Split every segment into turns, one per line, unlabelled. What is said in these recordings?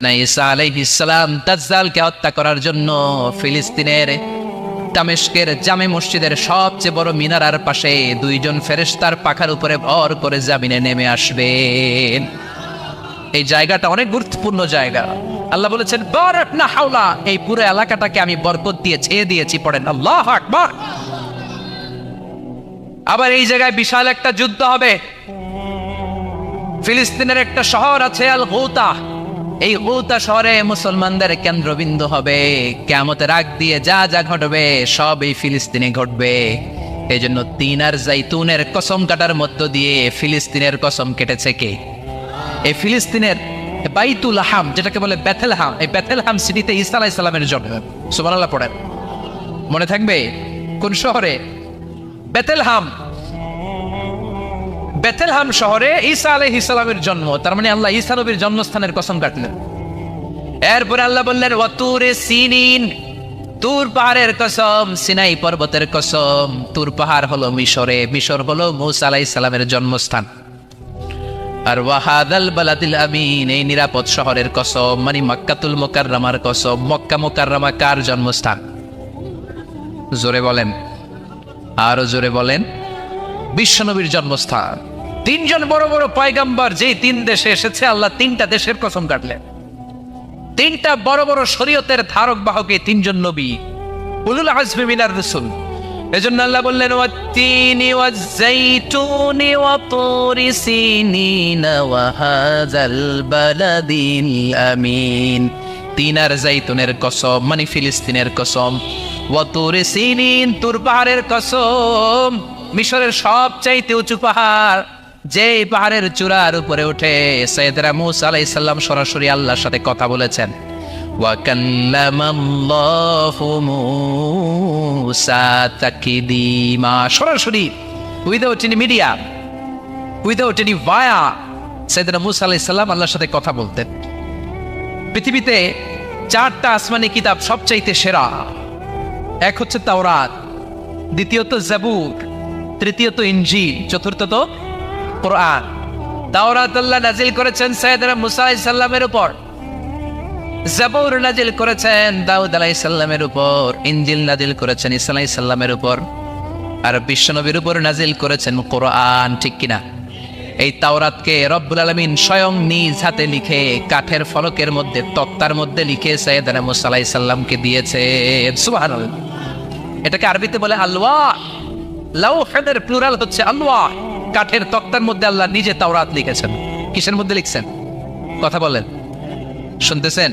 ঈসা আলাইহিস সালাম দাজ্জালকে হত্যা করার জন্য ফিলিস্তিনের দামেস্কের জামে মসজিদের সবচেয়ে বড় মিনারার পাশে দুইজন ফেরেশতার পাখার উপরে ভর করে জামিনে নেমে আসবেন। এই জায়গাটা অনেক গুরুত্বপূর্ণ জায়গা। আল্লাহ বলেছেন বারাক না হাওলা, এই পুরো এলাকাটাকে আমি বরকত দিয়ে ছেয়ে দিয়েছি। পড়েন আল্লাহু আকবার। আবার এই জায়গায় বিশাল একটা যুদ্ধ হবে। ফিলিস্তিনের একটা শহর আছে আল গৌতা, এই গৌতা শহরে মুসলমানদের কেন্দ্রবিন্দু হবে। কিয়ামতের আগ দিয়ে যা যা ঘটবে সব এই ফিলিস্তিনে ঘটবে। এই জন্য তিন আর জাইতুনের কসম কাটার মধ্য দিয়ে ফিলিস্তিনের কসম কেটেছে কে? এই ফিলিস্তিনের বাইতুল হাম, যেটাকে বলে বেথেলহাম, এই বেথেলহাম সিটিতে ঈসা আলাইহিস সালামের জন্ম। সুবহানাল্লাহ পড়েন। মনে থাকবে কোন শহরে? বেথেলহাম। বেথেলহাম শহরে ঈসা আলাইহিস সালামের জন্ম। তার মানে আল্লাহ ঈসা নবীর জন্মস্থানের কসম কাটলেন। এরপরে আল্লাহ বললেন ওয়াতুরে সিনিন, তুর পাহাড়ের কসম, সিনাই পর্বতের কসম। তুর পাহাড় হলো মিশরে, মিশর হলো মূসা আলাইহিস সালামের জন্মস্থান। আর ওয়াহাদাল বালাদিল আমিন, এই নিরাপদ শহরের কসম, মানে মক্কাতুল মুকাররমার কসম। মক্কা মুকাররমা কার জন্মস্থান? জোরে বলেন, আরো জোরে বলেন। বিশ্বনবীর জন্মস্থান। তিনজন বড় বড় পয়গাম্বর যেই তিন দেশে এসেছে, আল্লাহ তিনটা দেশের কসম কাটলেন। তিনটা বড় বড় শরীয়তের ধারক বাহক এই তিনজন নবী, উলুল আজমি মিনার রাসূল। এজন্য আল্লাহ বললেন ওয়াত্তিনি ওয়াজ-যাইতুনি ওয়া তুরি সিনিন ওয়া হাযাল বালাদিল আমিন। তিন আর জাইতুনের কসম, মানে ফিলিস্তিনের কসম। ওয়া তুরি সিনিন, তুর পাহাড়ের কসম, মিশরের সবচাইতে উঁচু পাহাড়, যে পাহাড়ের চূড়ার উপরে উঠে সাইয়েদনা মূসা আলাইহিস সালাম সরাসরি আল্লাহর সাথে কথা বলেছেন। ওয়া কাল্লামাল্লাহু মূসা তাকলিমা, সরাসরি without any media, without any via, সাইয়েদনা মূসা আলাইহিস সালাম আল্লাহর সাথে কথা বলতেন। পৃথিবীতে চারটা আসমানি কিতাব সবচাইতে সেরা। এক হচ্ছে তাওরাত, দ্বিতীয়ত জাবুর, তৃতীয়ত ইনজিল, চতুর্থত কোরআন। তাওরাত আল্লাহ নাজিল করেছেন সাইয়েদনা মূসা আলাইহিস সালামের উপর, জাবুর নাজিল করেছেন দাউদ আলাইহিস সালামের উপর, ইনজিল নাজিল করেছেন ঈসা আলাইহিস সালামের উপর, আর বিশ্বনবীর উপর নাজিল করেছেন কোরআন। ঠিক কিনা? এই তাওরাতকে রব্বুল আলামিন স্বয়ং নিজ হাতে লিখে কাঠের ফলকের মধ্যে, তক্তার মধ্যে লিখে সাইয়েদনা মূসা আলাইহিস সালামকে দিয়েছে। সুবহানাল্লাহ। এটাকে আরবিতে বলে আলওয়াহ। লাউহের প্লুরাল হচ্ছে আলওয়াহ। কাঠের তক্তার মধ্যে আল্লাহ নিজে তাওরাত লিখেছেন। কিসের মধ্যে লিখছেন? কথা বলেন, শুনতেছেন?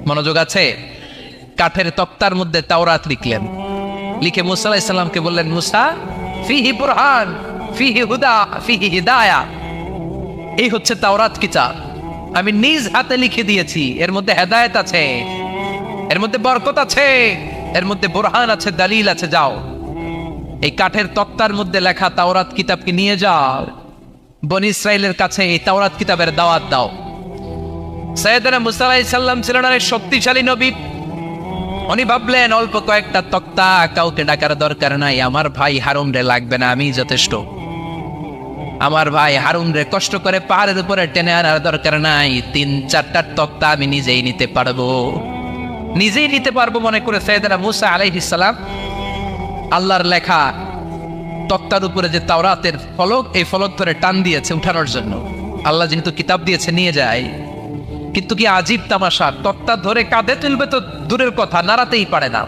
মনোযোগ আছে? কাঠের তক্তার মধ্যে তাওরাত লিখলেন। লিখে মূসা আলাইহিস সালামকে বললেন, মূসা ফিহি বুরহান, ফিহি হুদা, ফিহি হিদায়া। এই হচ্ছে তাওরাত কিতাব, আমি নিজ হাতে লিখে দিয়েছি। এর মধ্যে হেদায়েত আছে, এর মধ্যে বরকত আছে, এর মধ্যে বুরহান আছে, দলিল আছে। যাও এই কাঠের তক্তার মধ্যে লেখা তাওরাত কিতাবকে নিয়ে যাও, বনি ইসরাইলের কাছে এই তাওরাত কিতাবের দাওয়াত দাও। সাইয়েদনা মূসা আলাইহিস সালাম ছিলেন অনেক শক্তিশালী নবী। উনি ভাবলেন অল্প কয়েকটা তক্তা, কাউকে ডাকার দরকার নাই, আমার ভাই হারুন রে লাগবে না, আমি যথেষ্ট। আমার ভাই হারুন রে কষ্ট করে পাহাড়ের উপরে টেনে আনার দরকার নাই, 3-4টা তক্তা আমি নিজেই নিতে পারবো, নিজেই নিতে পারবো মনে করে সাইয়েদনা মূসা আলাইহিস সালাম আল্লাহর লেখা তক্তার উপরে যে তাওরাতের ফলক, এই ফলক ধরে টান দিয়েছে উঠানোর জন্য। আল্লাহ যেহেতু কিতাব দিয়েছে নিয়ে যায়, কিন্তু কি আজীব তামাশা, তক্তা ধরে কাঁধে তুলবে তো দূরের কথা, নাড়াতেই পারে না।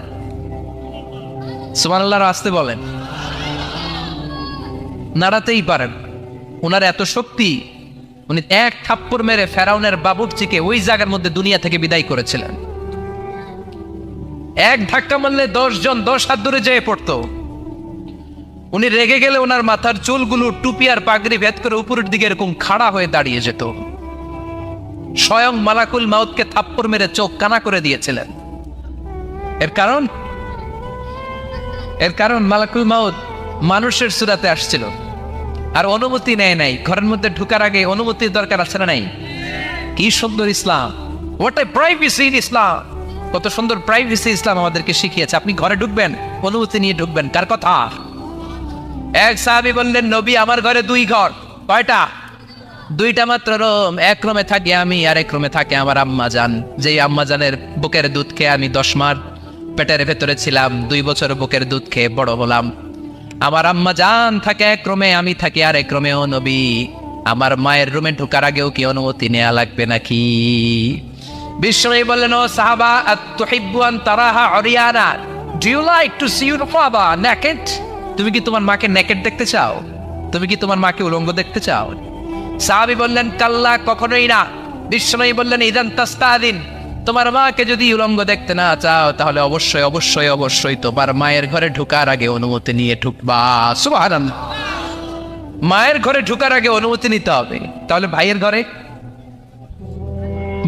সুবহানাল্লাহ, আসতে বলেন। নাড়াতেই পারেন। ওনার এত শক্তি, উনি এক থাপ্পড় মেরে ফেরাউনের বাবুর্চিকে ওই জায়গার মধ্যে দুনিয়া থেকে বিদায় করেছিলেন। এক ধাক্কা মারলে 10 জন 10 হাত দূরে যেয়ে পড়তো। উনি রেগে গেলে ওনার মাথার চুলগুলো টুপি আর পাগড়ি ভেদ করে উপরের দিকে এরকম খাড়া হয়ে দাঁড়িয়ে যেত। স্বয়ং মালাকুল মাউতকে থাপ্পড় মেরে চোখ কানা করে দিয়েছিলেন। এর কারণ মালাকুল মাউত মানুষের সূরাতে আসছিল আর অনুমতি নেয় নাই। ঘরের মধ্যে ঢোকার আগে অনুমতির দরকার আছে না নাই? কি সুন্দর ইসলাম! হোয়াট এ প্রাইভেসি ইন ইসলাম! কত সুন্দর প্রাইভেসি ইসলাম আমাদেরকে শিখিয়েছে। আপনি ঘরে ঢুকবেন, অনুমতি নিয়ে ঢুকবেন। কার কথা? এক সাহাবী বললেন, নবী আমার ঘরে 2 ঘর। কয়টা? দুইটা মাত্র রুম, এক রুমে থাকি আমি আর এক রুমে থাকে আমার আম্মা জান। যেই আম্মা জানের বুকের দুধ খেয়ে আমি 10 মাস পেটের ভেতরে ছিলাম, 2 বছর বুকের দুধ খেয়ে বড় হলাম। আমার আম্মা জান থাকে এক রুমে, আমি থাকি আর এক রুমে। ও নবী, আমার মায়ের রুমে ঢোকার আগেও কি অনুমতি নেওয়া লাগবে নাকি? বিশ্বনবী বললেন, ও সাহাবা, আতুহিব্বু আন তারাহা উরিয়ানা, do you like to see your father naked? তুমি কি তোমার মাকে নেকেড দেখতে চাও? তুমি কি তোমার মাকে উলঙ্গ দেখতে চাও? সাহাবী বললেন, কাল্লা, কখনোই না। বিশ্বনবী বললেন, ইদান তাস্তাদিন, তোমার মাকে যদি উলঙ্গ দেখতে না চাও তাহলে অবশ্যই অবশ্যই অবশ্যই তোমার মায়ের ঘরে ঢোকার আগে অনুমতি নিয়ে ঢুকবা। সুবহানাল্লাহ। মায়ের ঘরে ঢোকার আগে অনুমতি নিতে হবে। তাহলে ভাইয়ের ঘরে,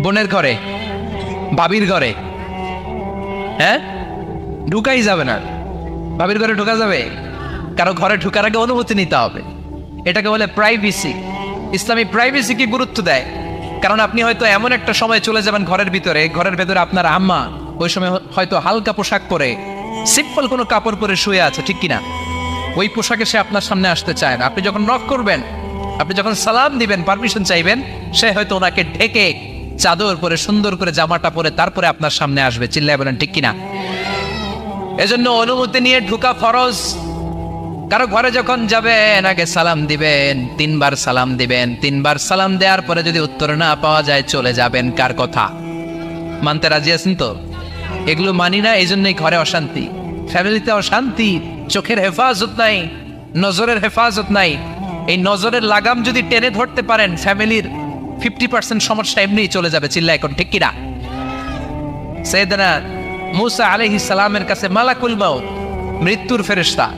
বোনের ঘরে, ভাবির ঘরে, হ্যাঁ, ঢুকাই যাবে না। ভাবির ঘরে ঢোকা যাবে? কারো ঘরে ঢোকার আগে অনুমতি নিতে হবে। এটাকে বলে প্রাইভেসি। ইসলামী প্রাইভেসিকে গুরুত্ব দেয়। কারণ আপনি হয়তো এমন একটা সময় চলে যাবেন ঘরের ভেতরে আপনার আম্মা ওই সময় হয়তো হালকা পোশাক পরে, সিম্পল কোনো কাপড় পরে শুয়ে আছে, ঠিক কিনা? ওই পোশাকে সে আপনার সামনে আসতে চায় না। আপনি যখন নক করবেন, আপনি যখন সালাম দিবেন, পারমিশন চাইবেন, সে হয়তো ওনাকে ঢেকে চাদর পরে সুন্দর করে জামাটা পরে তারপরে আপনার সামনে আসবে। চিল্লায় বলেন ঠিক কিনা? এজন্য অনুমতি নিয়ে ঢুকা ফরজ। কারো ঘরে যখন যাবেন আগে সালাম দিবেন, 3 বার সালাম দিবেন। 3 বার সালাম দেওয়ার পরে যদি উত্তর না পাওয়া যায় চলে যাবেন। কার কথা মানতে রাজি আছেন তো? এগুলো মানি না, এই জন্যই ঘরে অশান্তি, ফ্যামিলিতে অশান্তি, চোখের হেফাজত নাই, নজরের হেফাজত নাই। এই নজরের লাগাম যদি টেনে ধরতে পারেন, ফ্যামিলির 50% সমস্যা এমনি চলে যাবে। চিল্লা এখন ঠিক কিনা? সাইয়েদনা মুসা আলাইহিস সালামের কাছে মালাকুল মাউত, মৃত্যুর ফেরেশতা,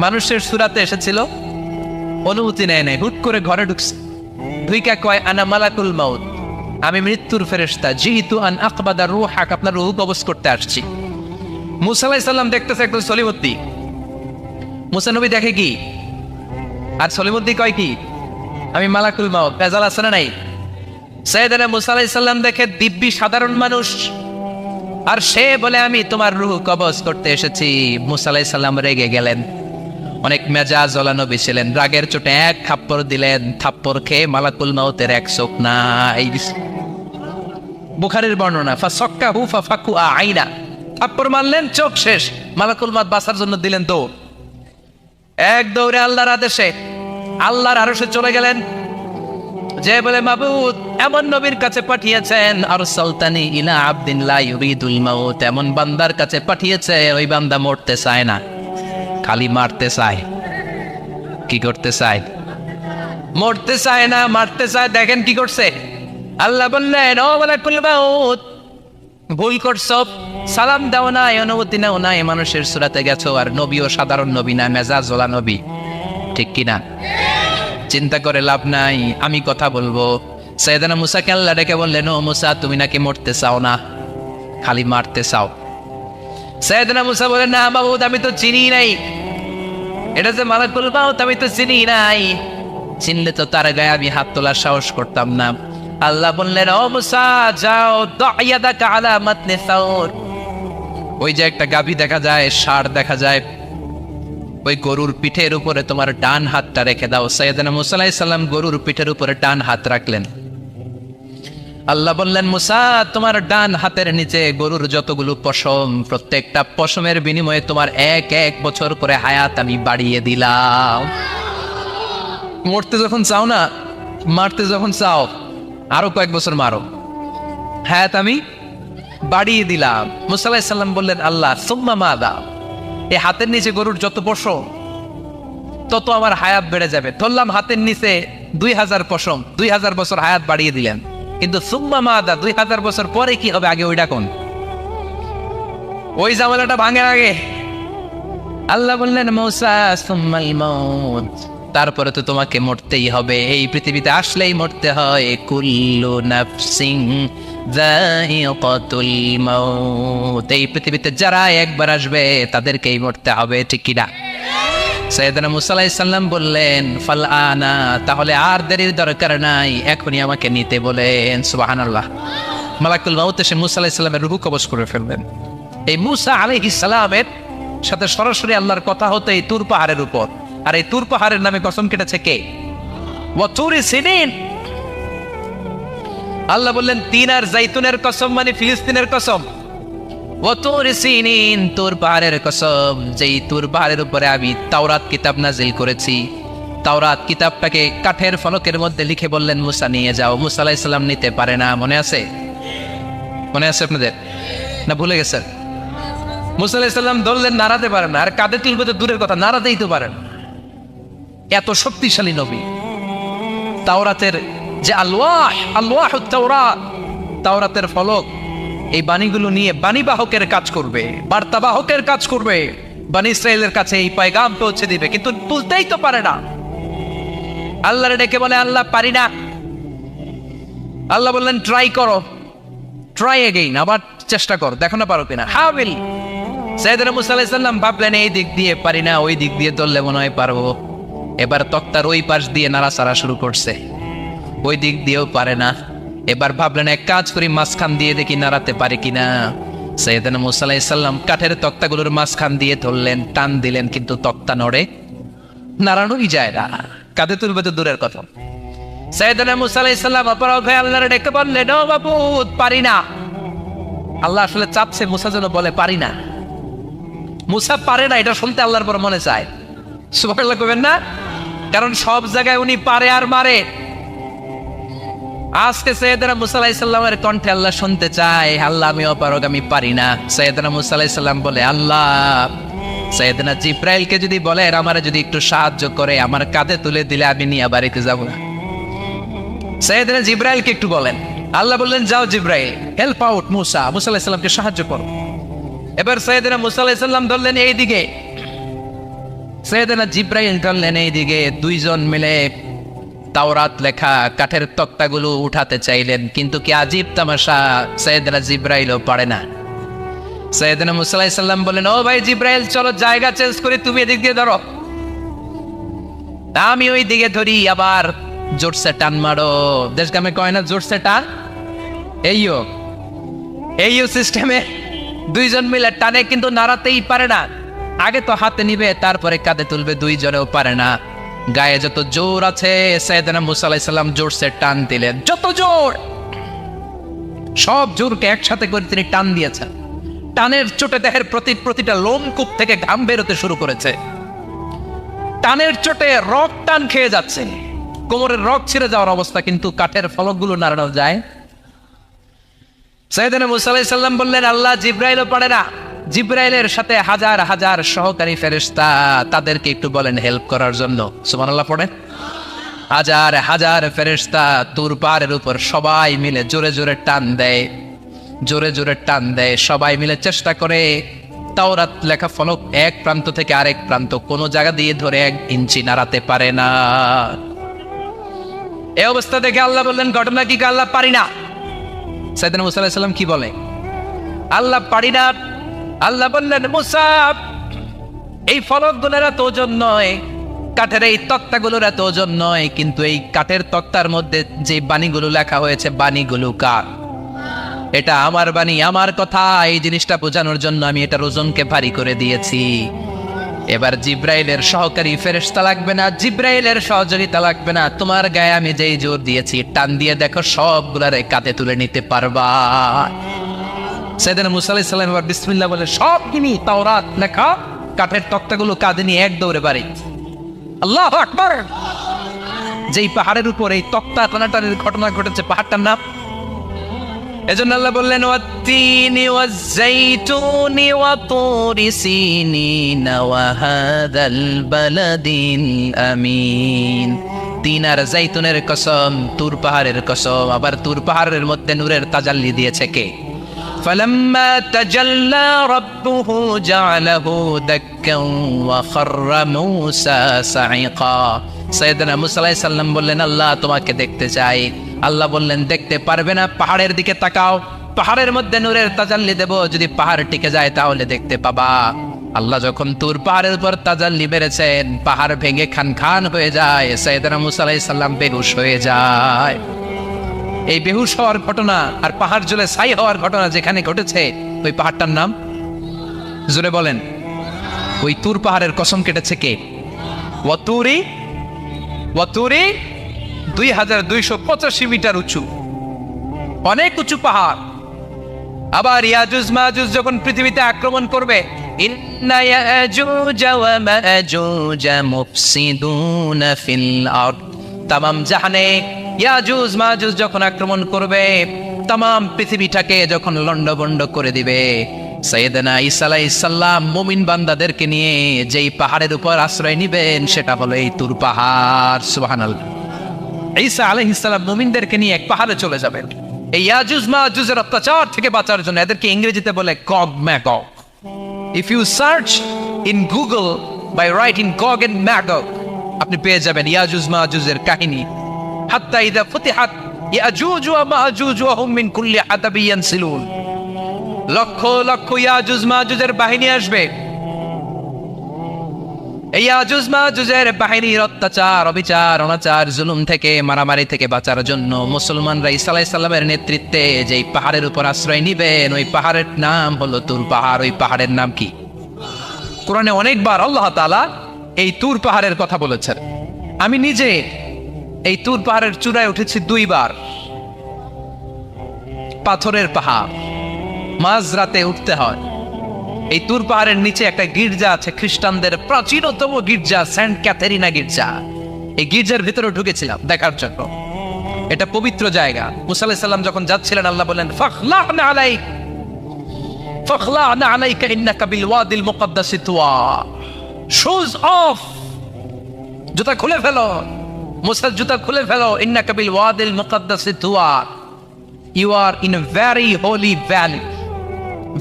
মানুষের সুরাতে এসেছিল, অনুমতি নেয় নাই, হুট করে ঘরে ঢুকছে। ঢুইকা কয়, আনা মালাকুল মাউত, আমি মৃত্যুর ফেরেশতা, জিহিতু আন আকবাদা রূহাক, আপনার রূহ কবজ করতে আসছি। মুসা আলাইহিস সালাম দেখতেছে একদম সলিমুদ্দি। মুসা নবী দেখে কি, আর সলিমুদ্দি কয় কি, আমি মালাকুল মাউত। ভেজাল আছে না নাই? সাইয়েদনা মুসা আলাইহিস সালাম দেখে দিব্যি সাধারণ মানুষ, আর সে বলে আমি তোমার রূহ কবজ করতে এসেছি। মুসা আলাইহিস সালাম রেগে গেলেন, অনেক মেজাজ জ্বলানো ছিলেন। রাগের চোটে এক থাপ্পড় দিলেন। থাপ্পড় খেয়ে মালাকুল মাউতের এক চোখ নাই। বুখারীর বর্ণনা, ফাসাক্কাহু ফাফাকু আইনা, থাপ্পড় মারলেন, চোখ শেষ। মালাকুল মাউত বাঁচার জন্য দিলেন দৌড়। এক দৌড়ে আল্লাহর আদেশে আল্লাহর আরশে চলে গেলেন। যে বলে, মাবুদ এমন নবীর কাছে পাঠিয়েছেন, আরসালতানি ইলা আবদিন লা ইউরিদুল মাউত, এমন বান্দার কাছে পাঠিয়েছে ওই বান্দা মরতে চায় না, খালি মারতে চায়। কি করতে চায়? মরতে চায় না, মারতে চায়। দেখেন কি করছে আল্লাহ। বললেন, ও মালাকুল মাউত, ভুল করছো, সালাম দাও না, অনুমতি নাও না, মানুষের সুরাতে গেছো, আর নবীও সাধারণ নবী না, মেজাজ ওলা নবী, ঠিক কিনা? চিন্তা করে লাভ নাই, আমি কথা বলবো। সাইয়েদনা মুসাকে আল্লাহ ডেকে বললেন, ও মুসা, তুমি নাকি মরতে চাও না, খালি মারতে চাও। সাইয়েদনা মুসা বলেন, না মাবুদ, আমি তো চিনি নাই, এটা যে মালাকুল মাউত আমি তো চিনি নাই, চিনলে তো তার গায়ে আমি হাত তোলার সাহস করতাম না। আল্লাহ বললেন, ও মুসা, যাও, দায়াদাকা আলা মাতনি সাউর, ওই যে একটা গাভী দেখা যায়, ষাঁড় দেখা যায়, ওই গরুর পিঠের উপরে তোমার ডান হাতটা রেখে দাও। সাইয়েদনা মুসা আলাইহিস সালাম গরুর পিঠের উপরে ডান হাত রাখলেন। আল্লাহ বললেন, মুসা, তোমার ডান হাতের নিচে গরুর যতগুলো পশম, প্রত্যেকটা পশমের বিনিময়ে তোমার 1 বছর করে হায়াত আমি বাড়িয়ে দিলাম। মরতে যখন চাও না, মারতে যখন চাও, আরো কয়েক বছর মারো, হায়াত আমি বাড়িয়ে দিলাম। মুসা আলাইহিস সালাম বললেন, আল্লাহ সুম্মা মাদা, এই হাতের নিচে গরুর যত পশম তত আমার হায়াত বেড়ে যাবে। ধরলাম হাতের নিচে 2000 পশম, 2000 বছর হায়াত বাড়িয়ে দিলেন, কিন্তু সুম্মা মাদা, 2000 বছর পরে কি হবে? আগে ওইটা কোন, ওই জামালাটা ভাঙে আগে। আল্লাহ বললেন, মুসা সুম্মাল মাউত, তারপরে তো তোমাকে মরতেই হবে, এই পৃথিবীতে আসলেই মরতে হয়। কুল্লু নাফসিন যায়িকাতুল মাউত, এই পৃথিবীতে যারা একবার আসবে তাদেরকেই মরতে হবে, ঠিক কিনা? সাইয়েদনা মুসা আলাইহিস সালাম বললেন, ফাল আনা, তাহলে আর দেরির দরকার নাই, এখনই আমাকে নিতে বলেন। সুবহানাল্লাহ। মালাকুল মাউত এসে মুসা আলাইহিস সালামের রূহ কবজ করে ফেললেন। এই মুসা আলাইহিস সালামের সাথে সরাসরি আল্লাহর কথা হতো এই তুর পাহাড়ের উপর। আর এই তুর পাহাড়ের নামে কসম কেটেছে কে? ওয়া তুরি সিনিন। আল্লাহ বললেন তিন আর জাইতুনের কসম মানে ফিলিস্তিনের কসম। ওয়া তুরি সিনিন, তুর পাহাড়ের কসম, যেই তুর পাহাড়ের উপরে আমি তাওরাত কিতাব নাজিল করেছি। তাওরাত কিতাবটাকে কাঠের ফলকের মধ্যে লিখে বললেন মুসা নিয়ে যাও। মুসা আলাইহিস সালাম নিতে পারে না। মনে আছে? মনে আছে আপনাদের না ভুলে গেছেন? মুসা আলাইহিস সালাম ধরলেন, নাড়াতে পারেন না। আর কাঁধে তুলবে তো দূরের কথা, নাড়াতেই তো পারেন। এত শক্তিশালী নবী। তাওরাতের যে আলওয়াহুত তাওরাত, তাওরাতের ফলক, এই বাণীগুলো নিয়ে বাণীবাহকের কাজ করবে, বার্তাবাহকের কাজ করবে, বনী ইসরাইলের কাছে এই পয়গাম পৌঁছে দিবে, কিন্তু তুলতেই তো পারে না। আল্লাহরে ডেকে বলে, আল্লাহ পারি না। আল্লাহ বললেন ট্রাই করো, ট্রাই এগেইন, আবার চেষ্টা করো, দেখো না পারো কিনা। হাবিল সাইয়েদনা মুসা আলাইহিস সালাম ভাবলেন এই দিক দিয়ে পারি না, ওই দিক দিয়ে ধরলে মনে হয় পারবো। এবার তক্তার ওই পাশ দিয়ে নাড়াচাড়া শুরু করছে, ওই দিক দিয়েও পারে না। এবার ভাবলেন এক কাজ করি, মাঝখান দিয়ে দেখি নাড়াতে পারে কিনা। সাইয়েদনা মুসা আলাইহিস সালাম কাঠের তক্তাগুলোর মাঝখান দিয়ে ধরলেন, টান দিলেন, কিন্তু তক্তা নড়ে, নাড়ানোই যায় না। কাঁধে তুলবে তো দূরের কথা। সাইয়েদনা মুসা আলাইহিস সালাম অপরাগ হয়ে আল্লাহর ডেকে বললেন, ও মাবুদ পারি না। আল্লাহ আসলে চাপছে মুসা যেন বলে পারি না। মুসা পারে না এটা শুনতে আল্লাহর বড় মনে চায়। সুবহানাল্লাহ কইবেন না? কারণ সব জায়গায় উনি পারে আর মারে। আজকে সাইয়েদনা মুসা আলাইহিস সালামের কণ্ঠে আল্লাহ শুনতে চায়, আল্লাহ আমি অপারগ, আমি পারি না। সাইয়েদনা মুসা আলাইহিস সালাম বলে, আল্লাহ সাইয়েদনা জিব্রাইলকে যদি বলে আমারে যদি একটু সাহায্য করে, আমার কাঁধে তুলে দিলে আমি নিয়ে বাড়িতে যাব না। সাইয়েদনা জিব্রাইলকে একটু বলেন। আল্লাহ বললেন যাও জিব্রাইল, হেল্প আউট মুসা, মুসা আলাইহিস সালামকে সাহায্য করো। এবার সাইয়েদনা মুসা আলাইহিস সালাম ধরলেন এইদিকে, সাইয়েদনা জিব্রাইল ধরলেন এইদিকে। দুইজন মিলে তাওরাত লেখা কাঠের তক্তাগুলো উঠাতে চাইলেন, কিন্তু কি আজীব তামাশা, সাইয়েদনা জিব্রাইলও পারে না। সাইয়েদনা মুসা আলাইহিস সালাম বলেন, ও ভাই জিব্রাইল চলো জায়গা চেঞ্জ করে তুমি এদিক দিয়ে ধরো, আমি ওই দিকে ধরি, আবার জোরসে টান মারো। দেশগামে কয় না জোরসে টান, এইও সিস্টেমে দুইজন মিলে টানে, কিন্তু নাড়াতেই পারে না। আগে তো হাতে নিবে, তারপরে কাঁধে তুলবে, দুইজনেও পারে না। গায়ে যত জোর আছে সাইয়েদনা মুসা আলাইহিস সালাম জোরসে টান দিলেন, যত জোর, সব জোরকে একসাথে করে তিনি টান দিয়েছেন। টানের চোটে দেহের প্রতিটা লোমকূপ থেকে ঘাম বেরোতে শুরু করেছে। টানের চোটে রক টান খেয়ে যাচ্ছে, কোমরের রক ছিঁড়ে যাওয়ার অবস্থা, কিন্তু কাঠের ফলকগুলো নাড়ানো যায়। সাইয়েদনা মুসা আলাইহিস সালাম বললেন, আল্লাহ জিব্রাইলও পারে না। জিব্রাইলের সাথে হাজার হাজার সহকারী ফেরেশতা, তাদেরকে একটু বলেন হেল্প করার জন্য। সুবহানাল্লাহ পড়েন। হাজার হাজার ফেরেশতা তুর পাহাড়ের উপর সবাই মিলে জোরে জোরে টান দেয়, জোরে জোরে টান দেয়। সবাই মিলে চেষ্টা করে তাওরাত লেখা ফলক এক প্রান্ত থেকে আরেক প্রান্ত কোনো জায়গা দিয়ে ধরে 1 ইঞ্চি নাড়াতে পারে না। এই অবস্থা দেখে আল্লাহ বললেন, ঘটনা কি? আল্লাহ পারি না। সাইয়েদনা মুসা আলাইহিস সালাম কি বলে? আল্লাহ পারি না। আল্লাহ বললেন, মুসা এই ফলকগুলোর এত ওজন নয়, কাঠের এই তক্তাগুলোর এত ওজন নয়, কিন্তু এই কাঠের তক্তার মধ্যে যে বাণীগুলো লেখা হয়েছে, বাণীগুলো কার? এটা আমার বাণী, আমার কথা। এই জিনিসটা বোঝানোর জন্য আমি এটার ওজনকে ভারী করে দিয়েছি। এবার জিব্রাইলের সহকারী ফেরেশতা লাগবে না, জিব্রাইলের সহযোগিতা লাগবে না। তোমার গায়ে আমি যেই জোর দিয়েছি, টান দিয়ে দেখো সবগুলারে কাঁধে তুলে নিতে পারবা। সাইয়েদনা মুসা আলাইহিস সালাম এবার বিসমিল্লাহ বলে সবগুলো তাওরাত লেখা কাঠের তক্তাগুলো কাঁধে নিয়ে এক দৌড়ে বাড়ি। আল্লাহু আকবার। যেই পাহাড়ের উপর এই তক্তা টানাটানির ঘটনা ঘটেছে, পাহাড়টার নাম, এজন্য আল্লাহ বললেন, ওয়াত্তিনি ওয়াজ্জাইতুনি ওয়া তুরি সিনিন ওয়া হাদাল বালাদিল আমিন। তিন আর জাইতুনের কসম, তুর পাহাড়ের কসম। আবার তুর পাহাড়ের মধ্যে নূরের তাজাল্লি দিয়েছে কে? فلما تجلى ربه جعله دكا وخر موسى صعقا। সাইয়েদনা মুসা আলাইহিস সালাম বললেন, আল্লাহ তোমাকে দেখতে চাই। আল্লাহ বললেন, দেখতে পারবে না, পাহাড়ের দিকে তাকাও, পাহাড়ের মধ্যে নূরের তাজাল্লি দেব, যদি পাহাড় টিকে যায় তাহলে দেখতে পাবা। আল্লাহ যখন তুর পাহাড়ের উপর তাজাল্লি মেরেছেন, পাহাড় ভেঙে খান খান হয়ে যায়, সাইয়েদনা মুসা আলাইহিস সালাম বেহুশ হয়ে যায়। এই বেহুশ হওয়ার ঘটনা আর পাহাড় জ্বলে ছাই হওয়ার ঘটনা যেখানে ঘটেছে, ওই পাহাড়টার নাম জোরে বলেন। ওই তুর পাহাড়ের কসম কেটেছে কে? ওয়াতুরি 2285 মিটার উঁচু, অনেক উঁচু পাহাড়। আবার ইয়াজুজ মাজুজ যখন পৃথিবীতে আক্রমণ করবে, ইন্না ইয়াজুজ ওয়া মাজুজ মুফসিদুনা ফিল আরদ, তামাম জাহানে ইয়াজুজ মাজুজ যখন আক্রমণ করবে, তামাম পৃথিবীটাকে যখন লন্ডভন্ড করে দিবে, সাইয়েদনা ঈসা আলাইহিস সালাম মুমিন বান্দাদেরকে নিয়ে যেই পাহাড়ের উপর আশ্রয় নেবেন সেটা হলো এই তুর পাহাড়। সুবহানাল্লাহ। ঈসা আলাইহিস সালাম মুমিনদেরকে নিয়ে এক পাহাড়ে চলে যাবেন এই ইয়াজুজ মাজুজের অত্যাচার থেকে বাঁচার জন্য। এদেরকে ইংরেজিতে বলে Gog Magog. If you search in Google by writing Gog and Magog, আপনি পেয়ে যাবেন ইয়াজুজ মাজুজের কাহিনী। হাত্তা ইযা ফুতিহাত ইয়াজুজ ওয়া মাজুজ ওয়া হুম মিন কুল্লি হাদাবিন ইয়ানসিলুন, লক্ষ লক্ষ ইয়াজুজ মাজুজের বাহিনী আসবে। এই ইয়াজুজ মাজুজের বাহিনীর অত্যাচার, অবিচার, অনাচার, জুলুম থেকে, মারামারি থেকে বাঁচার জন্য মুসলমানরা ঈসা আলাইহিস সালামের নেতৃত্বে যেই পাহাড়ের উপর আশ্রয় নিবেন, ওই পাহাড়ের নাম হলো তুর পাহাড়। ওই পাহাড়ের নাম কি? কোরআনে অনেকবার আল্লাহ তাআলা এই তুর পাহাড়ের কথা বলেছেন। আমি নিজে এই তুর পাহাড়ের চূড়ায় উঠেছি 2 বার। পাথরের পাহাড়, মাঝরাতে উঠতে হয়। এই তুর পাহাড়ের নিচে একটা গির্জা আছে, খ্রিস্টানদের প্রাচীনতম গির্জা, সেন্ট ক্যাথেরিনা গির্জা। এই গির্জার ভিতরে ঢুকেছিলাম দেখার জন্য। এটা পবিত্র জায়গা। মুসা আলাইহিস সালাম যখন যাচ্ছিলেন, আল্লাহ বললেন ফাখলা'না আলাইক ফাখলা'না আলাইকা ইন্নাকা বিল ওয়াদিল মুকদ্দাসি তুয়া, শুজ অফ, জুতা খুলে ফেলো। মুসা জুতা খুলে ফেলো। ইন্নাকা বিল ওয়াদিল মুকদ্দাসি তুয়া, you are in a very holy valley,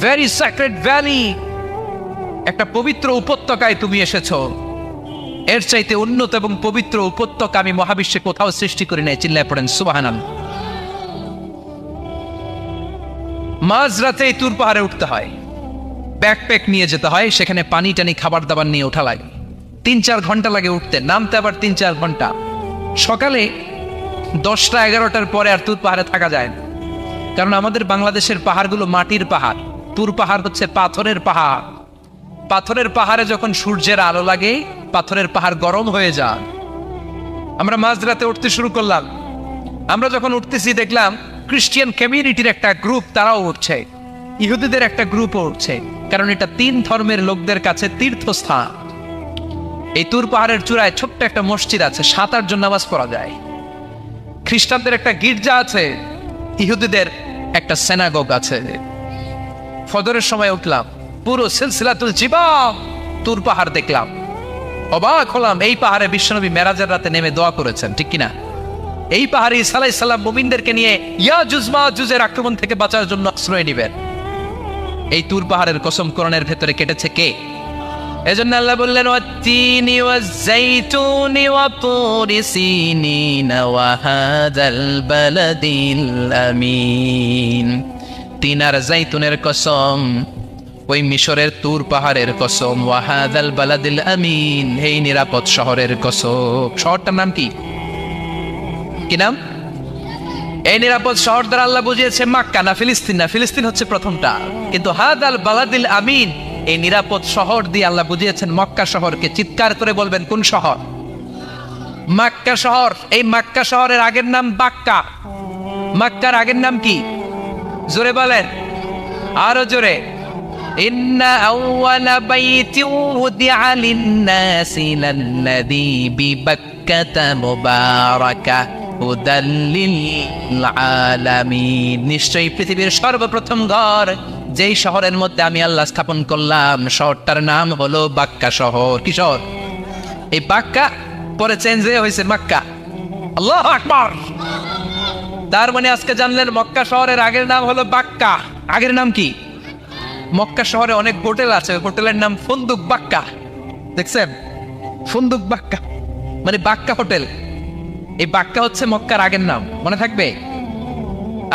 very sacred valley. একটা পবিত্র উপত্যকায় তুমি এসেছো। এর চাইতে উন্নত এবং পবিত্র উপত্যকা আমি মহাবিশ্বে কোথাও সৃষ্টি করি নাই। চিল্লায় পড়েন সুবহানাল্লাহ। মাঝরাতে এই তুর পাহাড়ে উঠতে হয়, ব্যাকপ্যাক নিয়ে যেতে হয়, সেখানে পানি টানি খাবার দাবার নিয়ে ওঠা লাগে। 3-4 ঘন্টা লাগে উঠতে, নামতে আবার 3-4 ঘন্টা। সকালে 10টা-11টার পরে আর তুর পাহাড়ে থাকা যায় না, কারণ আমাদের বাংলাদেশের পাহাড়গুলো মাটির পাহাড়, তুর পাহাড় হচ্ছে পাথরের পাহাড়। পাথরের পাহাড়ে যখন সূর্যের আলো লাগে, পাথরের পাহাড় গরম হয়ে যায়। আমরা মাঝরাতে উঠতে শুরু করলাম। আমরা যখন উঠতেছি দেখলাম খ্রিস্টিয়ান কমিউনিটির একটা গ্রুপ, তারাও উঠছে, ইহুদিদের একটা গ্রুপও উঠছে, কারণ এটা 3 ধর্মের লোকদের কাছে তীর্থস্থান। এই তুর পাহাড়ের চূড়ায় ছোট্ট একটা মসজিদ আছে, 7-8 জন নামাজ পড়া যায়। খ্রিস্টানদের একটা গির্জা আছে, ইহুদিদের একটা সিনাগগ আছে। ফজরের সময় উঠলাম, পুরো সিলসিলাতুল জিবাল তুর পাহাড় দেখলাম। অবাক হলাম, এই পাহাড়ে বিশ্বনবী মেরাজের রাতে নেমে দোয়া করেছেন, ঠিক কিনা? এই পাহাড়ে ঈসা আলাইহিস সালাম মুমিনদেরকে নিয়ে ইয়াজুজ মাজুজের আক্রমণ থেকে বাঁচার জন্য আশ্রয় নেবেন। এই তুর পাহাড়ের কসম কোরআনের ভেতরে কেটেছে কে? এজন্য আল্লাহ বললেন ওয়াত্তিনি ওয়াজ-যাইতুনি ওয়া তুরি সিনিন ওয়া হাযাল বালাদিল আমিন। তিন আর যাইতুনের কসম, ওই মিশরের তুর পাহাড়ের কসম, ওয়া হাযাল বালাদিল আমিন, এই নিরাপদ শহরের কসম। শহরটার নাম কি? কি নাম? এই নিরাপদ শহর দ্বারা আল্লাহ বুঝিয়েছে মক্কা, না ফিলিস্তিন না। ফিলিস্তিন হচ্ছে প্রথমটা, কিন্তু হাযাল বালাদিল আমিন, এই নিরাপদ শহর দিয়ে আল্লাহ বুঝিয়েছেন মক্কা শহরকে। চিৎকার করে বলবেন কোন শহর? মক্কা শহর। এই মক্কা শহরের আগের নাম বাক্কা। মক্কার আগের নাম কি? জোরে বলেন, আরো জোরে। ইন্না আউওয়ালা বাইতিন উদিআ লিন-নাসি লাল্লাযী বিবাক্কাতা মুবারাকা হুদাল লিল আলামিন। নিশ্চয়ই পৃথিবীর সর্বপ্রথম ঘর যেই শহরের মধ্যে আমি আল্লাহ স্থাপন করলাম, শহরটার নাম হলো বাক্কা শহর। কি শহর? এই বাক্কা পরে চেঞ্জ হয়ে হয়েছে মক্কা। আল্লাহু আকবার। তার মানে আজকে জানলেন মক্কা শহরের আগের নাম হলো বাক্কা। আগের নাম কি? মক্কা শহরে অনেক হোটেল আছে, হোটেলের নাম ফুন্দুক বাক্কা। দেখছেন? ফুন্দুক বাক্কা মানে বাক্কা হোটেল। এই বাক্কা হচ্ছে মক্কার আগের নাম, মনে থাকবে?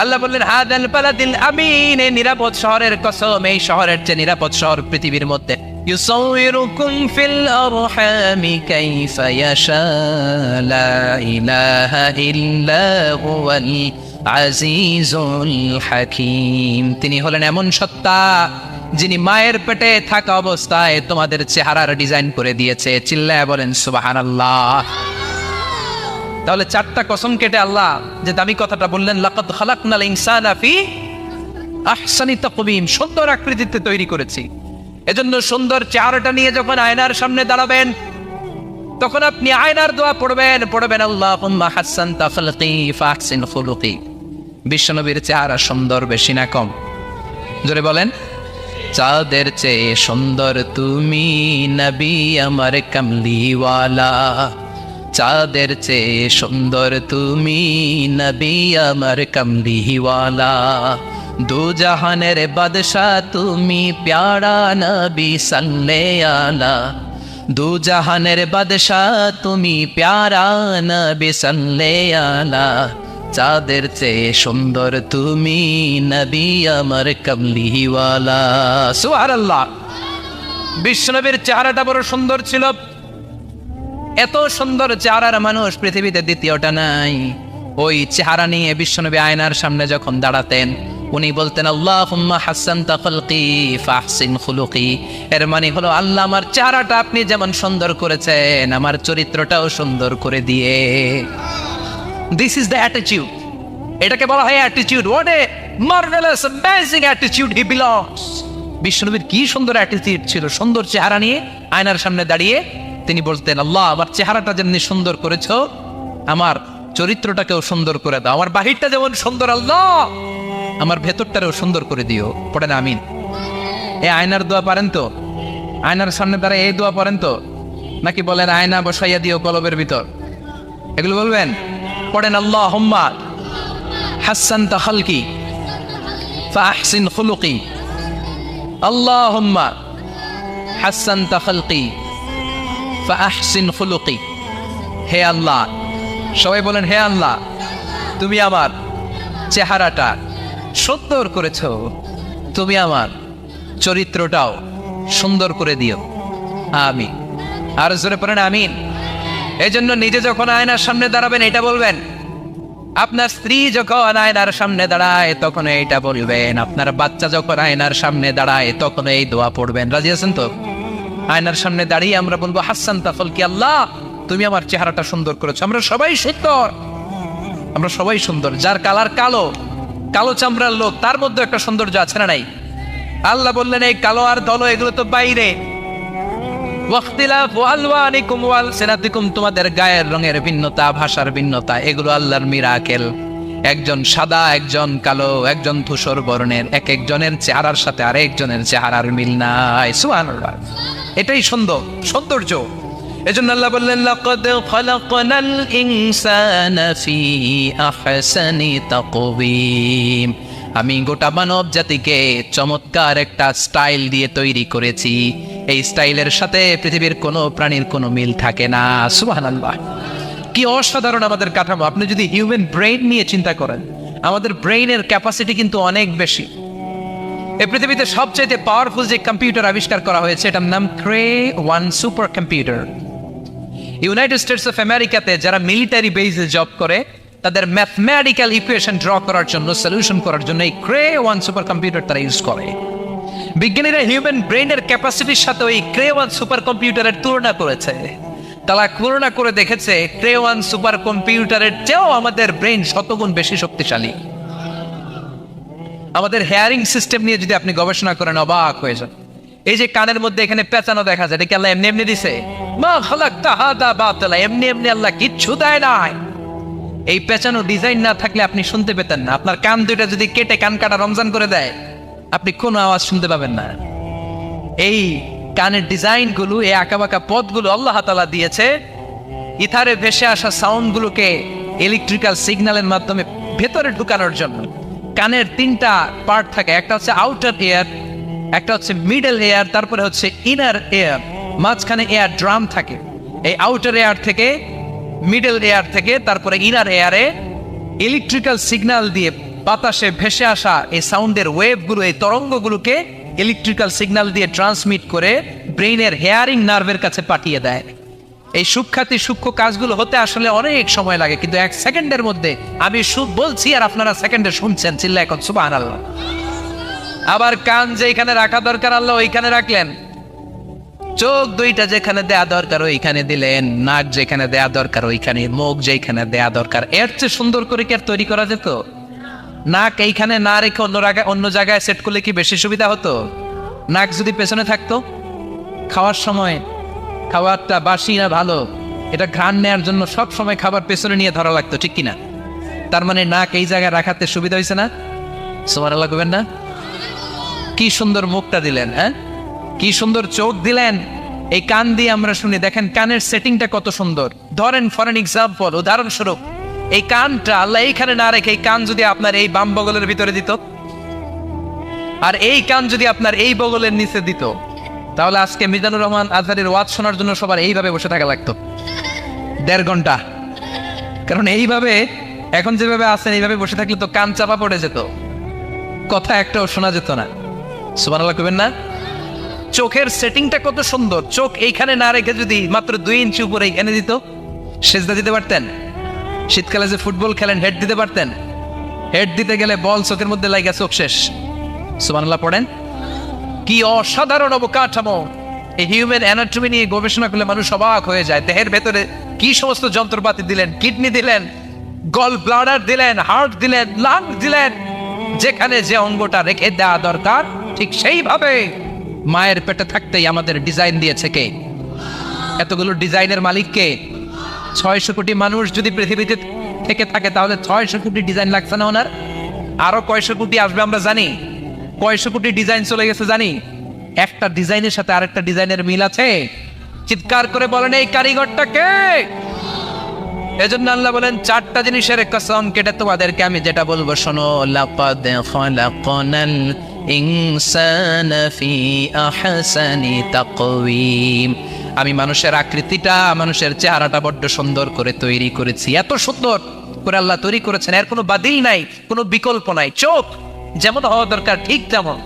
আল্লাহ বললেন হাযাল বালাদিল আমিন, এই নিরাপদ শহরের কসম, এই শহরের চেয়ে নিরাপদ শহর পৃথিবীর মধ্যে। ইউসাউইরুকুম ফিল আরহামি কাইফা ইয়াশা লা ইলাহা ইল্লা হুয়াল আজিজুল হাকীম। তিনি হলেন এমন সত্তা যিনি মায়ের পেটে থাকা অবস্থায় তোমাদের চেহারার ডিজাইন করে দিয়েছে। চিল্লায়া বলেন সুবহানাল্লাহ। তাহলে 4টা কসম কেটে আল্লাহ যে দামি কথাটা বললেন, লাকাদ খালাকনাল ইনসানা ফি আহসানি তাকওয়িম, সুন্দর আকৃতিতে তৈরি করেছি। এজন্য সুন্দর চেহারাটা নিয়ে যখন আয়নার সামনে দাঁড়াবেন, তখন আপনি আয়নার দোয়া পড়বেন আল্লাহুম্মা হাসসানতা খালকি ফাহসিন খুলুকি। বিশ্বনবীর চেহারা সুন্দর বেশি না কম? জোরে বলেন। চাঁদের চেয়ে সুন্দর তুমি নবী আমার কামলিওয়ালা, চাঁদের চেয়ে সুন্দর তুমি নবী আমার কামলিওয়ালা, দু জাহানের বাদশা তুমি প্যারা নবী সাল্লাল্লাহু আলা, দু জাহানের বাদশা তুমি প্যারা নবী সাল্লাল্লাহু আলা, চাঁদের চেয়ে সুন্দর তুমি নবী আমার কামলিওয়ালা। সুবহানাল্লাহ। বিশ্বনবীর চেহারাটা বড় সুন্দর ছিল, এত সুন্দর চেহারার মানুষ পৃথিবীতে দ্বিতীয়টা নাই। ওই চেহারা নিয়ে বিশ্বনবী আয়নার সামনে যখন দাঁড়াতেন, উনি বলতেন আল্লাহুম্মা হাসসানতা খালকি ফাহসিন খুলুকি। এর মানে হলো, আল্লাহ আমার চেহারাটা আপনি যেমন সুন্দর করেছেন, আমার চরিত্রটাও সুন্দর করে দিয়ে। দিস ইজ দ্য অ্যাটিটিউড, এটাকে বলা হয় attitude. What a marvellous amazing attitude he belongs. বিশ্বনবীর কি সুন্দর অ্যাটিটিউড ছিল, সুন্দর চেহারা নিয়ে আয়নার সামনে দাঁড়িয়ে তিনি বলতেন, আল্লাহ আমার চেহারাটা যেমনি সুন্দর করেছো, আমার চরিত্রটাকেও সুন্দর করে দাও। আমার বাহিরটা যেমন সুন্দর, আল্লাহ আমার ভেতরটারেও সুন্দর করে দিও। পড়েন আমিন। এই আয়নার দোয়া পারেন তো? আয়নার সামনে দাঁড়ায় এই দোয়া পারেন তো? নাকি বলেন আয়না বসাইয়া দিও কলবের ভিতর? এগুলো বলবেন? পড়েন আল্লাহুম্মা হাসসানতা খালকি ফাহসিন খুলুকি, আল্লাহুম্মা হাসসানতা খালকি ফাহসিন খুলুকি। হে আল্লাহ, সবাই বলেন, হে আল্লাহ তুমি আমার চেহারাটা সুন্দর করেছো, তুমি আমার চরিত্রটাও সুন্দর করে দিও। আমিন। আর জোরে পড়েন আমিন। এই জন্য নিজে যখন আয়নার সামনে দাঁড়াবেন এটা বলবেন, আপনার স্ত্রী যখন আয়নার সামনে দাঁড়ায় তখন এইটা বলবেন, আপনার বাচ্চা যখন আয়নার সামনে দাঁড়ায় তখন এই দোয়া পড়বেন। রাজি আছেন তো? আয়নার সামনে দাঁড়িয়ে আমরা বলবো হাসসানতা খালকি, আল্লাহ তুমি আমার চেহারাটা সুন্দর করেছো। আমরা সবাই সুন্দর, আমরা সবাই সুন্দর। যার কালার কালো, কালো চামড়ার লোক, তার মধ্যে একটা সৌন্দর্য আছে না নাই? আল্লাহ বললেন এই কালো আর ধলো এগুলো তো বাইরে, ওয়াখতিলাফু আলওয়ানিকুম ওয়ালসিনাতিকুম, তোমাদের গায়ের রঙের ভিন্নতা, ভাষার ভিন্নতা, এগুলো আল্লাহর মিরাকেল। একজন সাদা, একজন কালো, একজন ধূসর বর্ণের, এক একজনের চেহারার সাথে আরেকজনের চেহারার মিল নাই। সুবহানাল্লাহ। এটাই সৌন্দর্য। এজন্য আল্লাহ বললেন, লাকাদ খালাকনাল ইনসানা ফি আহসানি তাকওয়িম, আমি গোটা মানব জাতিকে চমৎকার একটা স্টাইল দিয়ে তৈরি করেছি। এই স্টাইলের সাথে পৃথিবীর কোনো প্রাণীর কোনো মিল থাকে না। সুবহানাল্লাহ। কি অসাধারণ আমাদের কাঠামো। আপনি যদি হিউম্যান ব্রেইন নিয়ে চিন্তা করেন, আমাদের ব্রেইনের ক্যাপাসিটি কিন্তু অনেক বেশি। এই পৃথিবীতে সবচেয়ে পাওয়ারফুল যে কম্পিউটার আবিষ্কার করা হয়েছে, এটার নাম Cray one supercomputer. United States of আমেরিকাতে যারা মিলিটারি বেসে জব করে, তাদের ম্যাথমেটিক্যাল ইকুয়েশন ড্র করার জন্য, সলিউশন করার জন্য এই ক্রে-1 সুপার কম্পিউটার তারা ইউজ করে। বিজ্ঞানীরা হিউম্যান ব্রেইনের ক্যাপাসিটির সাথে ওই ক্রে-1 সুপার কম্পিউটারের তুলনা করেছে। তারা তুলনা করে দেখেছে ক্রে-1 সুপার কম্পিউটারের চেয়েও আমাদের ব্রেইন শতগুণ বেশি শক্তিশালী। আমাদের হেয়ারিং সিস্টেম নিয়ে যদি আপনি গবেষণা করেন, অবাক হয়ে যান। এই যে কানের মধ্যে এখানে পেঁচানো দেখা যায়, এটা কি আল্লাহ এমনি এমনি দিছে? মা খালাকতা হাদা বাতিলা, এমনি এমনি আল্লাহ কিচ্ছু দেয় নাই। এই পেঁচানো ডিজাইন না থাকলে আপনি শুনতে পেতেন না। আপনার কান দুইটা যদি কেটে কান কাটা রমজান করে দেয়, আপনি কোনো আওয়াজ শুনতে পাবেন না। এই কানের ডিজাইন গুলো, এই আঁকাবাঁকা পথগুলো আল্লাহ তাআলা দিয়েছে ইথারে ভেসে আসা সাউন্ড গুলোকে ইলেকট্রিক্যাল সিগন্যালের মাধ্যমে ভেতরে ঢুকানোর জন্য। কানের 3টা পার্ট থাকে, একটা হচ্ছে আউটার এয়ার, একটা হচ্ছে মিডল এয়ার, তারপরে হচ্ছে ইনার এয়ার, মাঝখানে এয়ার ড্রাম থাকে। এই আউটার এয়ার থেকে, মিডল এয়ার থেকে, তারপরে ইনার এয়ারে ইলেকট্রিক্যাল সিগন্যাল দিয়ে বাতাসে ভেসে আসা এই সাউন্ডের ওয়েভগুলো, এই তরঙ্গগুলোকে ইলেকট্রিক্যাল সিগন্যাল দিয়ে ট্রান্সমিট করে ব্রেইনের হেয়ারিং নার্ভের কাছে পাঠিয়ে দেয়। এই সূক্ষ্ম কাজগুলো হতে আসলে অনেক সময় লাগে, কিন্তু 1 সেকেন্ডের মধ্যে আমি বলছি আর আপনারা সেকেন্ডে শুনছেন। চিল্লা এখন সুবহানাল্লাহ। আবার কান যেখানে রাখা দরকার আল্লাহ ওইখানে রাখলেন। চোখ দুইটা যেখানে দেয়া দরকার ওইখানে দিলেন, নাক যেখানে দেয়া দরকার ওইখানে, মুখ যেখানে দেয়া দরকার। এর চেয়ে সুন্দর করে কি আর তৈরি করা যেত? নাক এইখানে না রেখে অন্য জায়গায় সেট করলে কি বেশি সুবিধা হতো? নাক যদি পেছনে থাকতো, খাওয়ার সময় খাবারটা বাসি না ভালো এটা ঘ্রাণ নেয়ার জন্য সব সময় খাবার পেছনে নিয়ে ধরা লাগতো, ঠিক কিনা? তার মানে নাক এই জায়গায় রাখাতে সুবিধা হয়েছে না? সুবহানাল্লাহ কইবেন না? কি সুন্দর মুখটা দিলেন, হ্যাঁ কি সুন্দর চোখ দিলেন। এই কান দিয়ে আমরা শুনি, দেখেন কানের সেটিংটা কত সুন্দর। ধরেন ফর এন এক্সাম্পল, উদাহরণস্বরূপ এই কানটা আল্লাহ এইখানে না রেখে এই কান যদি আপনার এই বাম বগলের ভিতরে দিত, আর এই কান যদি আপনার এই বগলের নিচে দিত, তাহলে আজকে মিজানুর রহমান আজহারের ওয়াজ শোনার জন্য সবার এইভাবে বসে থাকা লাগতো 1.5 ঘন্টা। কারণ এইভাবে এখন যেভাবে আছেন এইভাবে বসে থাকলে তো কান চাপা পড়ে যেত, কথা একটাও শোনা যেত না। সুবহানাল্লাহ কইবেন না? চোখের সেটিংটা কত সুন্দর। চোখ এইখানে না রেখে যদি মাত্র 2 ইঞ্চি উপরে এইখানে দিত, সেজদা দিতে পারতেন। শীতকালে যে ফুটবল খেলেন, হেড দিতে পারতেন। হেড দিতে গেলে বল চোখের মধ্যে লাগা চোখ শেষ। সুবহানাল্লাহ পড়েন। কি অসাধারণ অবকাঠামো! এই হিউম্যান অ্যানাটমি নিয়ে গবেষণা করলে মানুষ অবাক হয়ে যায়। দেহের ভেতরে কি সমস্ত যন্ত্রপাতি দিলেন, কিডনি দিলেন, গল ব্লাডার দিলেন, হার্ট দিলেন, লাং দিলেন। যেখানে যে অঙ্গটা রেখে দেওয়া দরকার ঠিক সেইভাবে মায়ের পেটে থাকতেই আমাদের ডিজাইন দিয়েছে কে? এতগুলো ডিজাইনের মালিক কে? 600 কোটি মানুষ যদি পৃথিবীতে থেকে থাকে তাহলে 600 কোটি ডিজাইন লাগছে না ওনার? আরো কয়শো কোটি আসবে আমরা জানি। কয়শো কোটি ডিজাইন চলে গেছে জানি। একটা ডিজাইনের সাথে আরেকটা ডিজাইনের মিল আছে? চিৎকার করে বলেন এই কারিগরটা কে? এজন্য আল্লাহ বলেন 4টা জিনিসের কসম কেটে তোমাদেরকে আমি যেটা বলবো শোনো। লাকাদ খালাকনাল ইনসানা ফি আহসানি তাকওয়িম। আমি মানুষের আকৃতিটা, মানুষের চেহারাটা বড্ড সুন্দর করে তৈরি করেছি। এত সুন্দর করে আল্লাহ তৈরি করেছেন, এর কোনো বাতিল নাই, কোনো বিকল্প নাই। চোখ যেমন হওয়া দরকার ঠিক তেমন।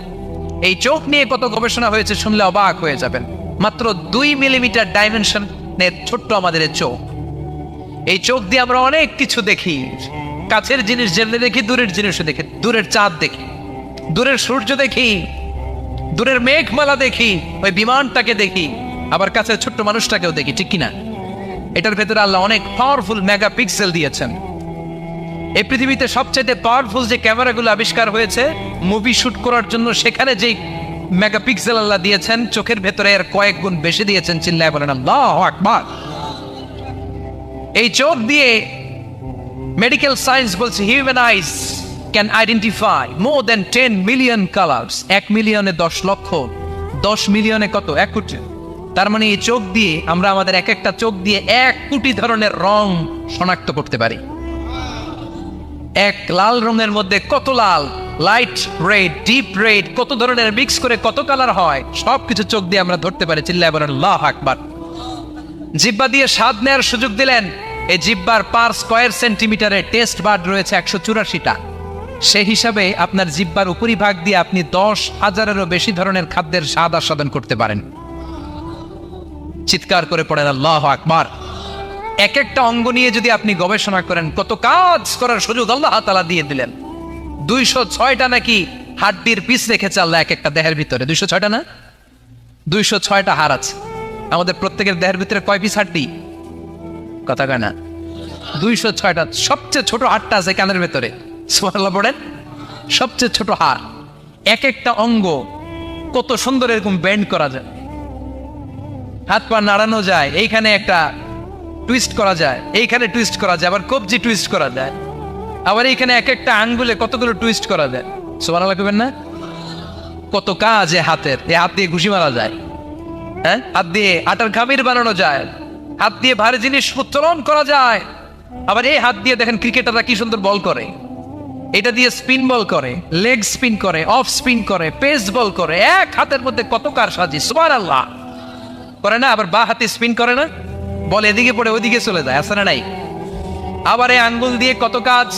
এই চোখ নিয়ে কত গবেষণা হয়েছে শুনলে অবাক হয়ে যাবেন। মাত্র 2 মিলিমিটার ডাইমেনশনের ছোট্ট আমাদের এই চোখ। এই চোখ দিয়ে আমরা অনেক কিছু দেখি। কাছের জিনিস যেমনি দেখি, দূরের জিনিসও দেখি। দূরের চাঁদ দেখি, দূরের সূর্য দেখি, দূরের মেঘমালা দেখি, ওই বিমানটাকে দেখি, আবার কাছের ছোট্ট মানুষটাকেও দেখি, ঠিক কিনা? এটার ভেতরে আল্লাহ অনেক পাওয়ারফুল মেগাপিক্সেল দিয়েছেন। এই পৃথিবীতে সবচেয়ে পাওয়ারফুল যে ক্যামেরাগুলো আবিষ্কার হয়েছে মুভি শুট করার জন্য, সেখানে যে মেগাপিক্সেল আল্লাহ দিয়েছেন চোখের ভেতরে এর কয়েক গুণ বেশি দিয়েছেন। চিল্লায় বলেন আল্লাহু আকবার। এই চোখ দিয়ে মেডিকেল সায়েন্স বলছে human ice can identify more than 10 million colours. 1 মিলিয়নে 10 লক্ষ, 10 মিলিয়নে কত? 1 কোটি। তার মানে এই চোখ দিয়ে আমরা আমাদের এক একটা চোখ দিয়ে 1 কোটি ধরনের রং শনাক্ত করতে পারি। এক লাল রঙের মধ্যে কত লাল, লাইট রেড, ডিপ রেড, কত ধরনের মিক্স করে কত কালার হয়, সবকিছু চোখ দিয়ে আমরা ধরতে পারি। চিল্লায় বলেন আল্লাহু আকবার। জিহ্বা দিয়ে স্বাদ নেওয়ার সুযোগ দিলেন। এই জিহ্বার পার স্কয়ার সেন্টিমিটারে টেস্ট বার্ড রয়েছে 184টা। সেই হিসাবে আপনার জিহ্বার উপরিভাগ দিয়ে আপনি 10,000-এরও বেশি ধরনের খাদ্যের স্বাদ আস্বাদন করতে পারেন। চিৎকার করে পড়েন আল্লাহু আকবার। এক একটা অঙ্গ নিয়ে যদি আপনি গবেষণা করেন, কত কাজ করার সুযোগ আল্লাহ তাআলা দিয়ে দিলেন। 206টা নাকি হাড্ডির পিস রেখেছে আল্লাহ এক একটা দেহের ভিতরে। 206টা না, 206টা হাড় আছে। আমাদের প্রত্যেকের দেহের ভিতরে কয় পিস হাড্ডি? কথা কয় না? 206টা। সবচেয়ে ছোট হাড়টা আছে কানের ভেতরে। সুবহানাল্লাহ পড়েন। সবচেয়ে ছোট হাড়। এক একটা অঙ্গ কত সুন্দর এরকম বেন্ড করা যায়, হাত পা নাড়ানো যায়, এইখানে একটা টুইস্ট করা যায়, এইখানে টুইস্ট করা যায়, আবার কবজি টুইস্ট করা যায়, আবার এইখানে এক একটা আঙ্গুলে কতগুলো টুইস্ট করা যায়। সুবহানাল্লাহ কইবেন না? কত কাজ এ হাতের। এই হাত দিয়ে ঘুষি মারা যায়, হ্যাঁ, হাত দিয়ে আটার খামির বানানো যায়, হাত দিয়ে ভারী জিনিস উত্তোলন করা যায়। আবার এই হাত দিয়ে দেখেন ক্রিকেটাররা কি সুন্দর বল করে। এটা দিয়ে স্পিন বল করে, লেগ স্পিন করে, অফ স্পিন করে, পেস বল করে। এক হাতের মধ্যে কত কারসাজি। সুবহানাল্লাহ করে না? আবার বা হাতে স্পিন করে না, বল এদিকে পড়ে ওদিকে চলে যায়, আছে না নাই? আবার এই আঙ্গুল দিয়ে কত কাজ।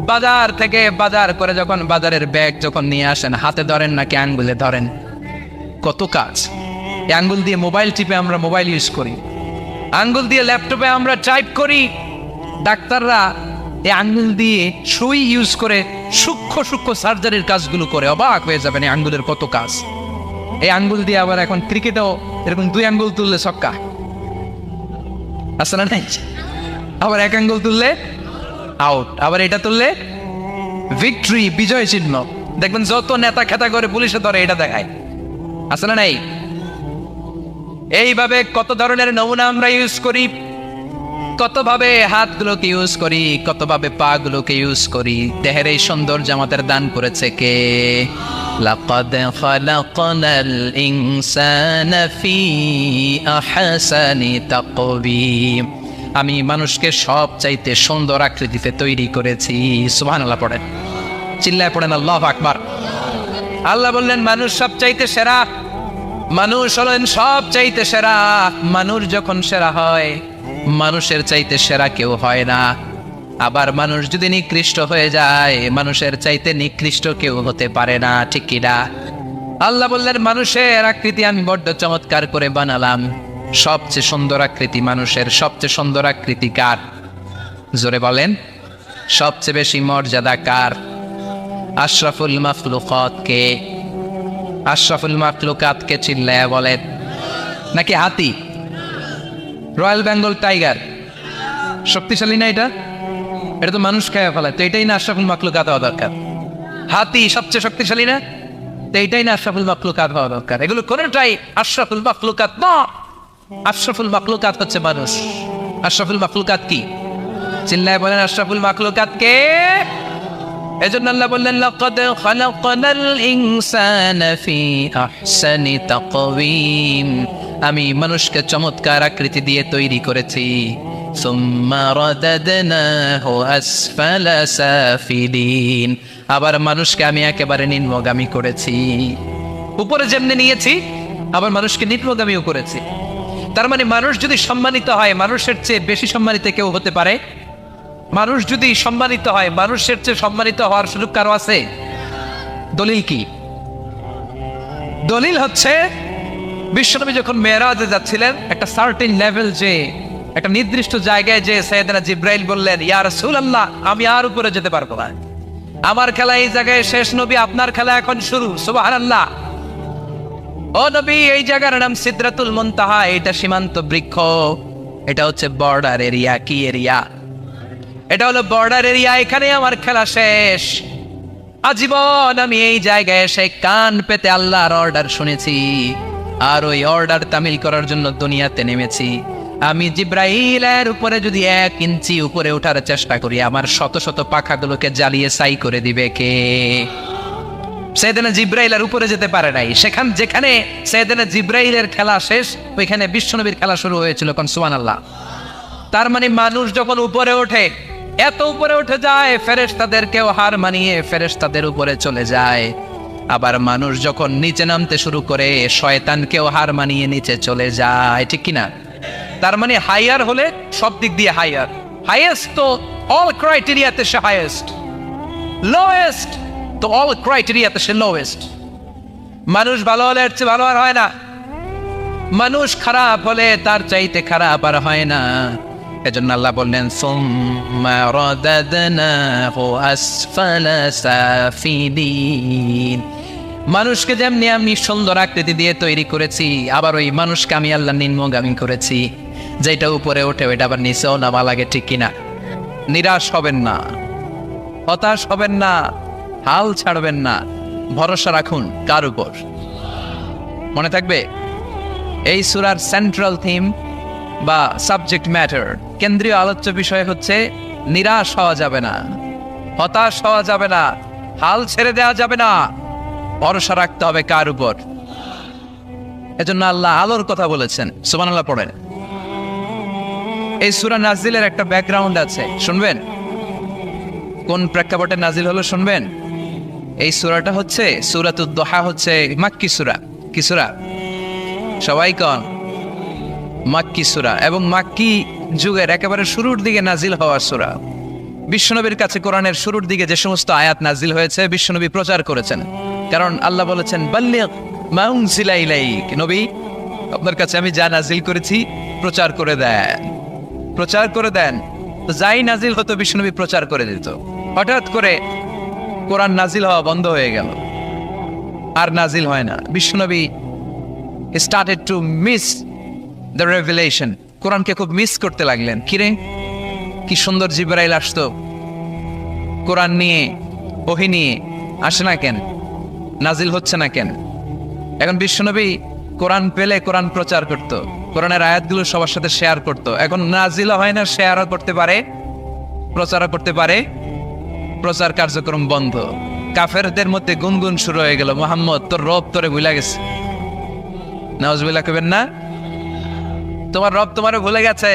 বাজার থেকে বাজার করে যখন বাজারের ব্যাগ যখন নিয়ে আসেন, হাতে ধরেন নাকি আঙ্গুলে ধরেন, কত কাজ। এই আঙ্গুল দিয়ে মোবাইল টিপে আমরা মোবাইল ইউজ করি, আঙ্গুল দিয়ে ল্যাপটপে আমরা টাইপ করি। ডাক্তাররা এই আঙ্গুল দিয়ে সুই ইউজ করে সূক্ষ্ম সূক্ষ্ম সার্জারির কাজগুলো করে। অবাক হয়ে যাবেন এই আঙ্গুলের কত কাজ। এই আঙ্গুল দিয়ে আবার এখন ক্রিকেটেও এরকম 2 আঙ্গুল তুললে ছক্কা, আছে না নাই? আবার 1 আঙ্গুল তুললে আউট, আবার এটা তুললে ভিক্টরি, বিজয় চিহ্ন। দেখবেন যত নেতা খেতা করে পুলিশে ধরে এটা দেখায়, আছে না নাই? এইভাবে কত ধরনের নমুনা আমরা ইউজ করি, কতভাবে হাতগুলোকে ইউজ করি, কতভাবে পা গুলোকে ইউজ করি। দেহের এই সৌন্দর্য আমাদের দান করেছে কে? লাকাদ খালাকনাল ইনসানা ফি আহসানি তাকওয়িম। আমি মানুষকে সব চাইতে সুন্দর আকৃতিতে তৈরি করেছি। সুবহানাল্লাহ পড়েন, চিল্লায় পড়েন আল্লাহু আকবার। আল্লাহ বললেন মানুষ সব চাইতে সেরা, মানুষ হলেন সব চাইতে সেরা। মানুষ যখন সেরা হয়, মানুষের চাইতে সেরা কেউ হয় না। আবার মানুষ যদি নিকৃষ্ট হয়ে যায়, মানুষের চাইতে নিকৃষ্ট কেউ হতে পারে না, ঠিক কি না? আল্লাহ বললেন মানুষের আকৃতি আমি বড্ড চমৎকার করে বানালাম। সবচেয়ে সুন্দর আকৃতি মানুষের, সবচেয়ে সুন্দর আকৃতি কার? জোরে বলেন, সবচেয়ে বেশি মর্যাদা কার? আশরাফুল মাখলুকাত কে? আশরাফুল মাখলুকাত কে? চিল্লায়া বলেন। নাকি হাতি? রয়্যাল বেঙ্গল টাইগার শক্তিশালী না? এটা তো মানুষ খেয়ে ফেলায়, তো এটাই না আশরাফুল মাখলুকাত হওয়া দরকার? হাতি সবচেয়ে শক্তিশালী না? তো এইটাই না আশরাফুল মাখলুকাত হওয়া দরকার? এগুলো কোনটাই আশরাফুল মাখলুকাত না। আশরাফুল মাখলুকাত হচ্ছে মানুষ। আশরাফুল মাখলুকাত কি? চিল্লায় বলেন আশরাফুল মাখলুকাত কে? এজন্য আল্লাহ বললেন লাকাদ খালাকনাল ইনসানা ফি আহসানি তাকওয়িম। আমি মানুষকে চমৎকার আকৃতি দিয়ে তৈরি করেছি। সুম্মা রাদাদনাহু আসফালা সাফিলিন। আবার মানুষকে আমি একেবারে নিম্নগামী করেছি। উপরে যেমনি নিয়েছি, আবার মানুষকে নিম্নগামীও করেছি। তার মানে মানুষ যদি সম্মানিত হয়, মানুষের চেয়ে বেশি সম্মানিত কেউ হতে পারে? মানুষ যদি সম্মানিত হয়, মানুষের চেয়ে সম্মানিত হওয়ার সুযোগ কারো আছে? দলিল কি? দলিল হচ্ছে বিশ্বনবী যখন মেরাজে যাচ্ছিলেন, একটা সার্টেন লেভেল, যে একটা নির্দিষ্ট জায়গায়, যে সাইয়েদনা জিব্রাইল বললেন ইয়া রাসূলুল্লাহ আমি আর উপরে যেতে পারবো না, আমার খেলা এই জায়গায় শেষ, নবী আপনার খেলা এখন শুরু। সুবহানাল্লাহ। ও নবী, এই জায়গার নাম সিদরাতুল মুনতাহা, এটা সীমান্ত বৃক্ষ, এটা হচ্ছে বর্ডার এরিয়া। কি এরিয়া? এটা হলো বর্ডার এরিয়া, এখানে আমার খেলা শেষ। আজীবন আমি এই জায়গায় এসে কান পেতে আল্লাহর অর্ডার শুনেছি, আর ওই অর্ডার তামিল করার জন্য দুনিয়াতে নেমেছি। আমি জিব্রাইলের উপরে যদি 1 ইঞ্চি উপরে ওঠার চেষ্টা করি, আমার শত শত পাখাগুলোকে জ্বালিয়ে ছাই করে দিবে কে? সাইয়েদনা জিব্রাইলের উপরে যেতে পারে নাই। যেখানে সাইয়েদনা জিব্রাইলের খেলা শেষ, ওইখানে বিশ্বনবীর খেলা শুরু হয়েছিল। কোন সুবহানাল্লাহ। তার মানে মানুষ যখন উপরে ওঠে, এত উপরে উঠে যায়, ফেরেশতাদেরকেও হার মানিয়ে ফেরেশতাদের উপরে চলে যায়। আবার মানুষ যখন নিচে নামতে শুরু করে, শয়তানকেও হার মানিয়ে নিচে চলে যায়, ঠিক কিনা? তার মানে হাইয়ার হলে সব দিক দিয়ে হাইয়ার, হাইয়েস্ট তো অল ক্রাইটেরিয়াতে সে হাইয়েস্ট, লোয়েস্ট তো অল ক্রাইটেরিয়াতে সে লোয়েস্ট। মানুষ ভালো হলে এর চেয়ে ভালো আর হয় না, মানুষ খারাপ হলে তার চাইতে খারাপ আর হয় না। এজন্য আল্লাহ বললেন সুম্মা রাদাদনাহু আসফালা সাফিলিন। মানুষকে যেমনি আমি সুন্দর আকৃতি দিয়ে তৈরি করেছি, আবার ওই মানুষকে আমি আল্লাহ নিম্নগামী করেছি। যেটা উপরে ওঠে ওইটা আবার নিচেও নামা লাগে, ঠিক কিনা? নিরাশ হবেন না, হতাশ হবেন না, হাল ছাড়বেন না, ভরসা রাখুন কার উপর? মনে থাকবে এই সূরার সেন্ট্রাল থিম বা সাবজেক্ট ম্যাটার, কেন্দ্রীয় আলোচ্য বিষয় হচ্ছে নিরাশ হওয়া যাবে না, হতাশ হওয়া যাবে না, হাল ছেড়ে দেওয়া যাবে না, ভরসা রাখতে হবে কার উপর? এজন্য আল্লাহ আলোর কথা বলেছেন। সুবহানাল্লাহ পড়েন। এই সূরা নাজিলের একটা ব্যাকগ্রাউন্ড আছে, শুনবেন? কোন প্রেক্ষাপটে নাজিল হলো শুনবেন? এই সূরাটা হচ্ছে সূরাতুদ দুহা, হচ্ছে মাক্কি সূরা। কি সূরা? সবাই কোন? মাক্কি সূরা, এবং মাক্কি যুগের একেবারে শুরুর দিকে নাজিল হওয়া সূরা। বিশ্বনবীর কাছে কোরআনের শুরুর দিকে যে সমস্ত আয়াত নাজিল হয়েছে, বিশ্বনবী প্রচার করেছেন। কারণ আল্লাহ বলেছেন বাল্লিগ মা উনজিলা ইলাইক, নবী আপনার কাছে আমি যা নাজিল করেছি প্রচার করে দেন, প্রচার করে দেন। তো যাই নাজিল হতো বিশ্বনবী প্রচার করে দিত। হঠাৎ করে কোরআন নাজিল হওয়া বন্ধ হয়ে গেল, আর নাজিল হয় না। বিশ্বনবী started to miss the revelation. কোরআনকে খুব মিস করতে লাগলেন। কিরে, কি সুন্দর জিবরাইল আসতো, কোরআন নিয়ে, ওহী নিয়ে, আসে না কেন? নাজিল হচ্ছে না কেন? এখন বিশ্বনবী কোরআন পেলে কোরআন প্রচার করত, কোরআনের আয়াতগুলো সবার সাথে শেয়ার করত। এখন নাজিলও হয় না, শেয়ারও করতে পারে, প্রচারও করতে পারে, প্রচার কার্যক্রম বন্ধ। কাফেরদের মধ্যে গুনগুন শুরু হয়ে গেল, মুহাম্মদ তোর রব তোরে ভুলে গেছে। নাউজুবিল্লাহ কইবেন না? তোমার রব তোমারে ভুলে গেছে,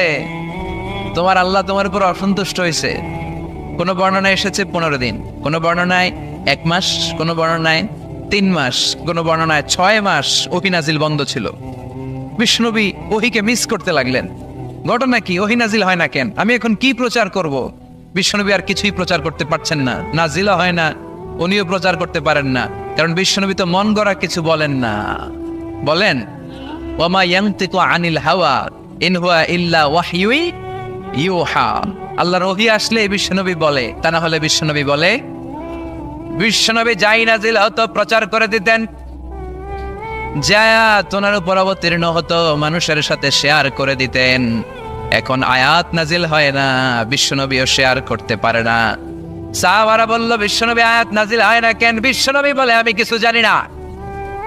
তোমার আল্লাহ তোমার উপর অসন্তুষ্ট হয়েছে। কোন বর্ণনায় এসেছে 15 দিন, কোন বর্ণনায় 1 মাস, কোন বর্ণনায় 3 মাস, কোন বর্ণনায় 6 মাস ওহী নাজিল বন্ধ ছিল। বিষ্ণুনবী ওহীকে মিস করতে লাগলেন। ঘটনা কি? ওহী নাজিল হয় না কেন? আমি এখন কি প্রচার করব? বিশ্বনবী আর কিছুই প্রচার করতে পারছেন না, নাজিলও হয় না, উনিও প্রচার করতে পারেন না। কারণ বিশ্বনবী তো মন গড়া কিছু বলেন না। বলেন, ওয়ামা ইয়ানতিকু আনিল হাওয়া ইন হুয়া ইল্লা ওয়াহয়ুই ইউহা। আল্লাহর ওহী আসলে বিশ্বনবী বলে, তা না হলে বিশ্বনবী বলে? বিশ্বনবী যাই নাজিল হতো প্রচার করে দিতেন, যা তোনার উপর অবতীর্ণ হতো মানুষের সাথে শেয়ার করে দিতেন। এখন আয়াত নাজিল হয় না, বিশ্বনবীও শেয়ার করতে পারে না। সাহাবারা বলল, বিশ্বনবী আয়াত নাজিল হয় না কেন? বিশ্বনবী বলে, আমি কিছু জানি না।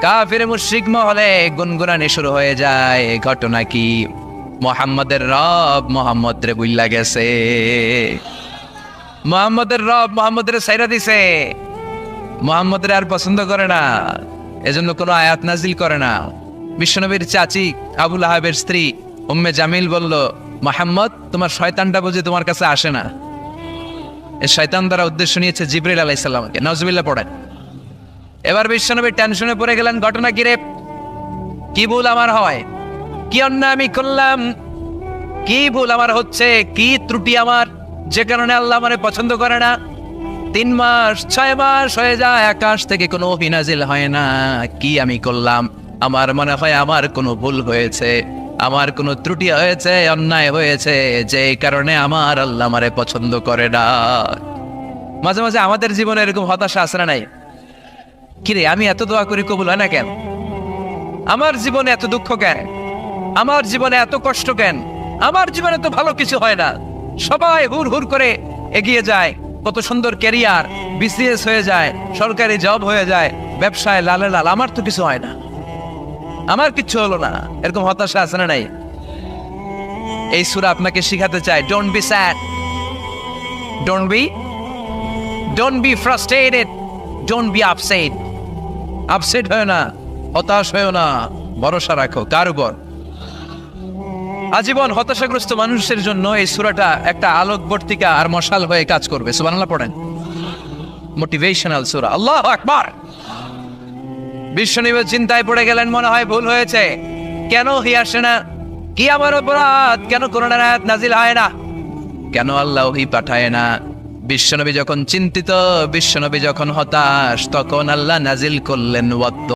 কাফির মুশরিক মহলে গুনগুনানি শুরু হয়ে যায়। ঘটনা কি? মুহাম্মাদের রব মুহাম্মদ রে বুইল্লা গেছে, মুহাম্মাদের রব মুহাম্মদের সাইরা দিছে, মুহাম্মদের আর পছন্দ করে না, এজন্য কোনো আয়াত নাজিল করে না। বিশ্বনবীর চাচি আবু লাহাবের স্ত্রী উম্মে জামিল বলল, মুহাম্মদ তোমার শয়তানটা বুঝি তোমার কাছে আসে না? এই শয়তান দ্বারা উদ্দেশ্য নিয়েছে জিবরিল আলাইহিস সালামকে। নাউজুবিল্লাহ পড়েন। এবার বিশ্বনবী টেনশনে পড়ে গেলেন। ঘটনা কি রে? কি ভুল আমার হয়? কি অন্যায় আমি করলাম? কি ভুল আমার হচ্ছে? কি ত্রুটি আমার, যে কারণে আল্লাহ আমারে পছন্দ করে না? 3 মাস 6 মাস হয়ে যায়, আকাশ থেকে কোনো ওহী নাজিল হয় না। কি আমি করলাম? আমার মনে হয় আমার কোনো ভুল হয়েছে, আমার কোনো ত্রুটি হয়েছে, অন্যায় হয়েছে, যে কারণে আমার আল্লাহ আমারে পছন্দ করে না। মাঝে মাঝে আমাদের জীবনে এরকম হতাশা আছে না নাই? কিরে, আমি এত দোয়া করি কবুল হয় না কেন? আমার জীবনে এত দুঃখ কেন? আমার জীবনে এত কষ্ট কেন? আমার জীবনে তো ভালো কিছু হয় না। সবাই হুর হুর করে এগিয়ে যায়, কত সুন্দর ক্যারিয়ার, বিসিএস হয়ে যায়, সরকারি জব হয়ে যায়, ব্যবসায় লালে লাল, আমার তো কিছু হয় না, আমার কিচ্ছু হলো না। এরকম হতাশা আছে না নাই? এই সূরা আপনাকে শিখাতে চায়, don't be sad, don't be frustrated, don't be upset. Upset হয় না, হতাশ হয় না, ভরসা রাখো কার উপর? আজীবন হতাশাগ্রস্ত মানুষের জন্য এই সূরাটা একটা আলোকবর্তিকা আর মশাল হয়ে কাজ করবে। সুবহানাল্লাহ পড়েন। মোটিভেশনাল সূরা। আল্লাহু আকবার। বিশ্বনবী চিন্তায় পড়ে গেলেন, মনে হয় ভুল হয়েছে। কেন ওহী আসে না? কি আমার অপরাধ? কেন কোরআনের আয়াত নাজিল হয় না? কেন আল্লাহ ওহী পাঠায় না? বিশ্বনবী যখন চিন্তিত, বিশ্বনবী যখন হতাশ, তখন আল্লাহ নাজিল করলেন ওয়াত